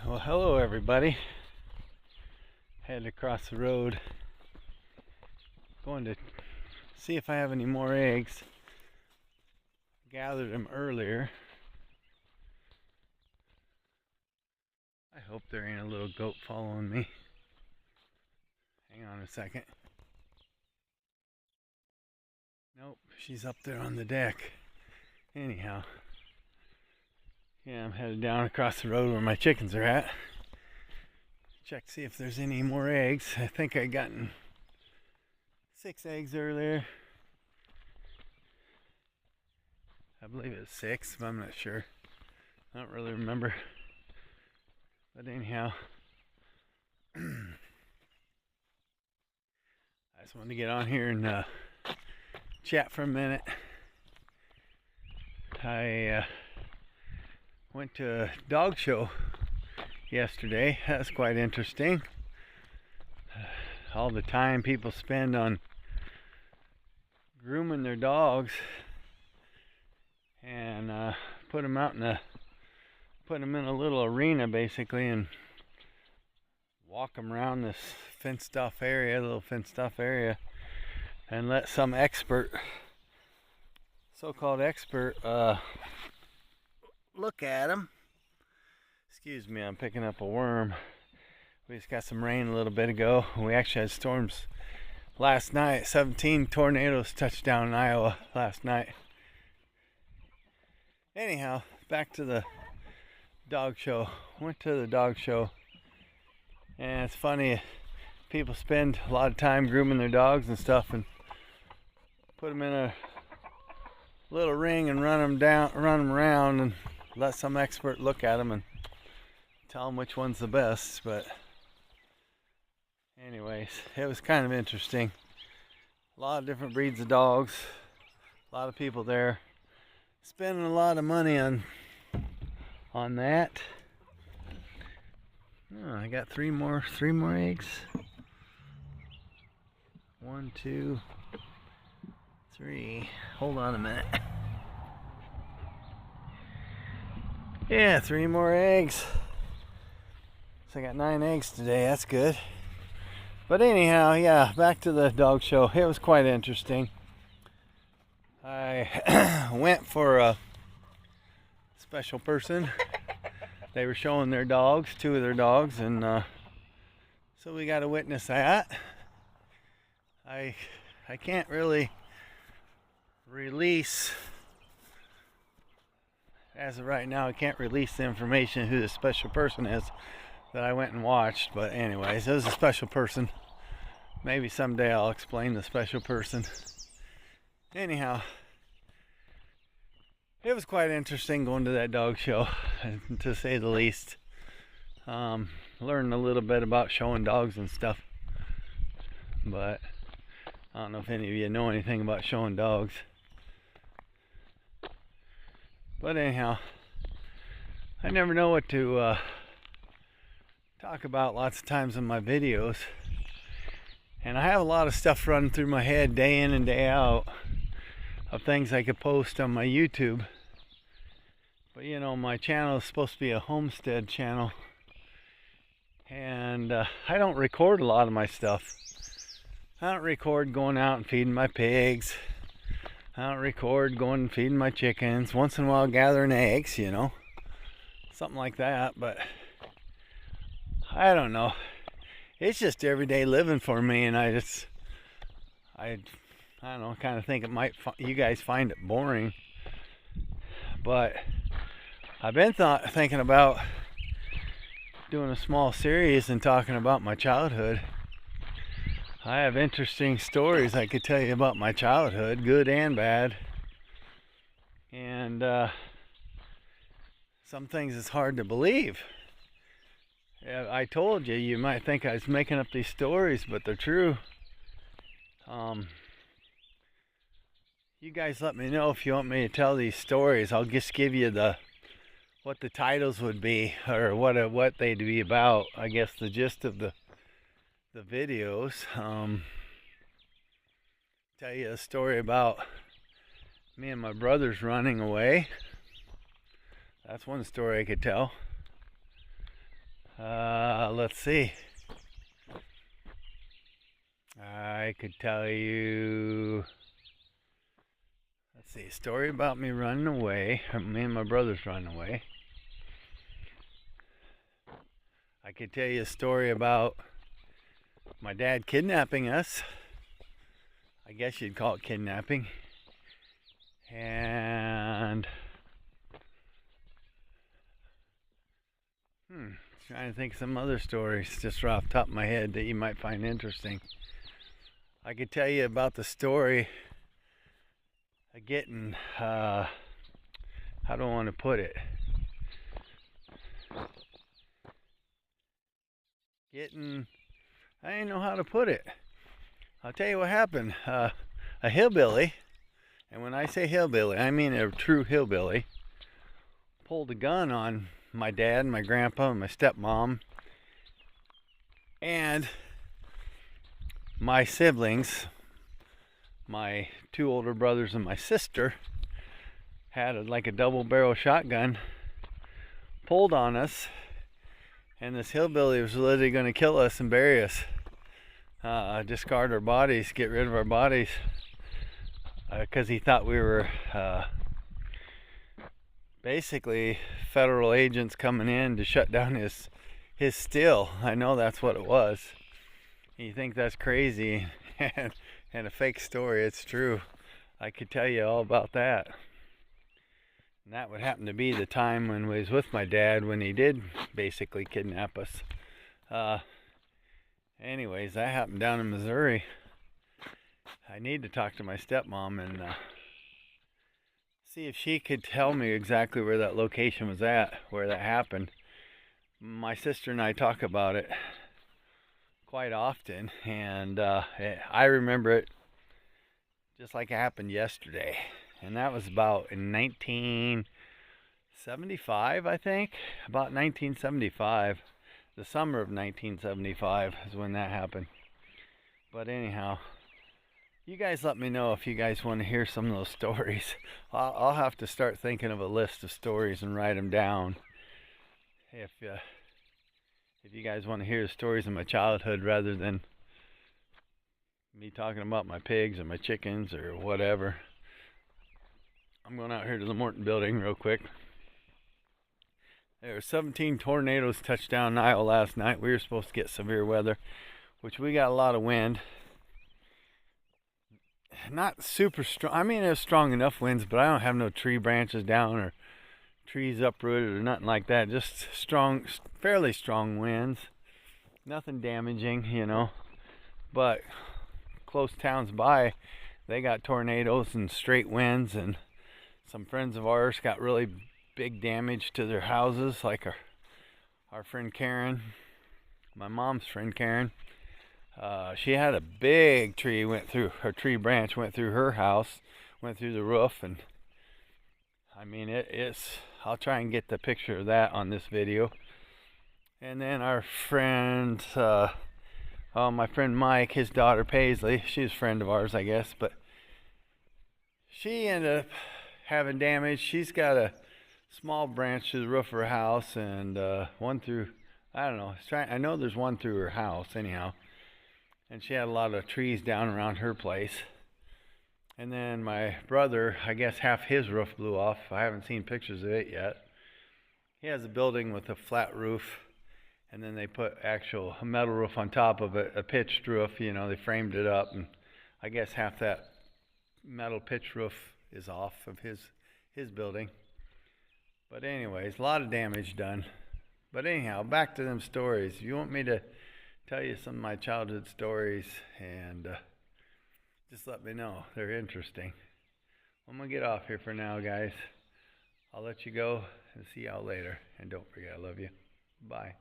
Well, hello everybody. Headed across the road, going to see if I have any more eggs. Gathered them earlier. I hope there ain't a little goat following me. Hang on a second. Nope, she's up there on the deck. Anyhow, yeah, I'm headed down across the road where my chickens are at. Check to see if there's any more eggs. I think I gotten 6 eggs earlier. I believe it's 6, but I'm not sure. I don't really remember. But anyhow, I just wanted to get on here and chat for a minute. I went to a dog show yesterday. That was quite interesting. All the time people spend on grooming their dogs and put them in a little arena basically and walk them around this little fenced off area, and let some so-called expert look at them. Excuse me, I'm picking up a worm. We just got some rain a little bit ago. We actually had storms last night. 17 tornadoes touched down in Iowa last night. Anyhow, back to the dog show. Went to the dog show, and it's funny, people spend a lot of time grooming their dogs and stuff and put them in a little ring and run them around and let some expert look at them and tell them which one's the best. But anyways, it was kind of interesting. A lot of different breeds of dogs, a lot of people there spending a lot of money on that. Oh, I got three more eggs. 1, 2, 3. Hold on a minute. Yeah, 3 more eggs. So I got 9 eggs today. That's good. But anyhow, yeah, back to the dog show. It was quite interesting. I went for a special person. They were showing their dogs, 2 of their dogs, and so we got to witness that. I can't really release, as of right now, I can't release the information who the special person is that I went and watched. But anyways, it was a special person. Maybe someday I'll explain the special person. Anyhow, it was quite interesting going to that dog show, to say the least. Learned a little bit about showing dogs and stuff. But I don't know if any of you know anything about showing dogs. But anyhow, I never know what to talk about lots of times in my videos. And I have a lot of stuff running through my head day in and day out of things I could post on my YouTube. But you know, my channel is supposed to be a homestead channel. And I don't record a lot of my stuff. I don't record going out and feeding my pigs. I don't record going and feeding my chickens. Once in a while gathering eggs, you know. Something like that, but I don't know. It's just everyday living for me, and I don't know, kind of think you guys find it boring. But I've been thinking about doing a small series and talking about my childhood. I have interesting stories I could tell you about my childhood, good and bad. And some things it's hard to believe. I told you, you might think I was making up these stories, but they're true. You guys let me know if you want me to tell these stories. I'll just give you what the titles would be, or what they'd be about. I guess the gist of the videos. Tell you a story about me and my brothers running away. That's one story I could tell. Let's see. I could tell you, let's see, a story about me running away, me and my brothers running away. I could tell you a story about my dad kidnapping us. I guess you'd call it kidnapping. And trying to think of some other stories just right off the top of my head that you might find interesting. I could tell you about the story of getting, how do I want to put it? I didn't know how to put it. I'll tell you what happened. A hillbilly, and when I say hillbilly, I mean a true hillbilly, pulled a gun on my dad, my grandpa, and my stepmom, and my siblings, my two older brothers and my sister, had like a double barrel shotgun pulled on us, and this hillbilly was literally going to kill us and bury us, discard our bodies, get rid of our bodies, because he thought we were basically federal agents coming in to shut down his still. I know that's what it was. You think that's crazy and a fake story. It's true. I could tell you all about that. And that would happen to be the time when we was with my dad when he did basically kidnap us. Anyways, that happened down in Missouri. I need to talk to my stepmom and see if she could tell me exactly where that location was at, where that happened. My sister and I talk about it quite often, and I remember it just like it happened yesterday. And that was about in 1975, I think. About 1975. The summer of 1975 is when that happened. But anyhow, you guys let me know if you guys want to hear some of those stories. I'll have to start thinking of a list of stories and write them down. If you guys want to hear the stories of my childhood rather than me talking about my pigs or my chickens or whatever. I'm going out here to the Morton building real quick. There were 17 tornadoes touched down in Iowa last night. We were supposed to get severe weather, which we got a lot of wind. Not super strong. I mean, it was strong enough winds, but I don't have no tree branches down or trees uprooted or nothing like that. Just strong, fairly strong winds. Nothing damaging, you know. But close towns by, they got tornadoes and straight winds, and some friends of ours got really big damage to their houses, like our friend Karen, my mom's friend Karen. She had a big tree her tree branch went through her house, went through the roof, and I mean I'll try and get the picture of that on this video. And then our friend, my friend Mike, his daughter Paisley, she's a friend of ours, I guess, but she ended up having damage. She's got a small branch to the roof of her house, and one through, I don't know, I know there's one through her house anyhow. And she had a lot of trees down around her place. And then my brother, I guess half his roof blew off. I haven't seen pictures of it yet. He has a building with a flat roof, and then they put actual metal roof on top of it, a pitched roof, you know, they framed it up, and I guess half that metal pitch roof is off of his building. But anyways, a lot of damage done. But anyhow, back to them stories. If you want me to tell you some of my childhood stories, and just let me know. They're interesting. I'm going to get off here for now, guys. I'll let you go and see y'all later. And don't forget, I love you. Bye.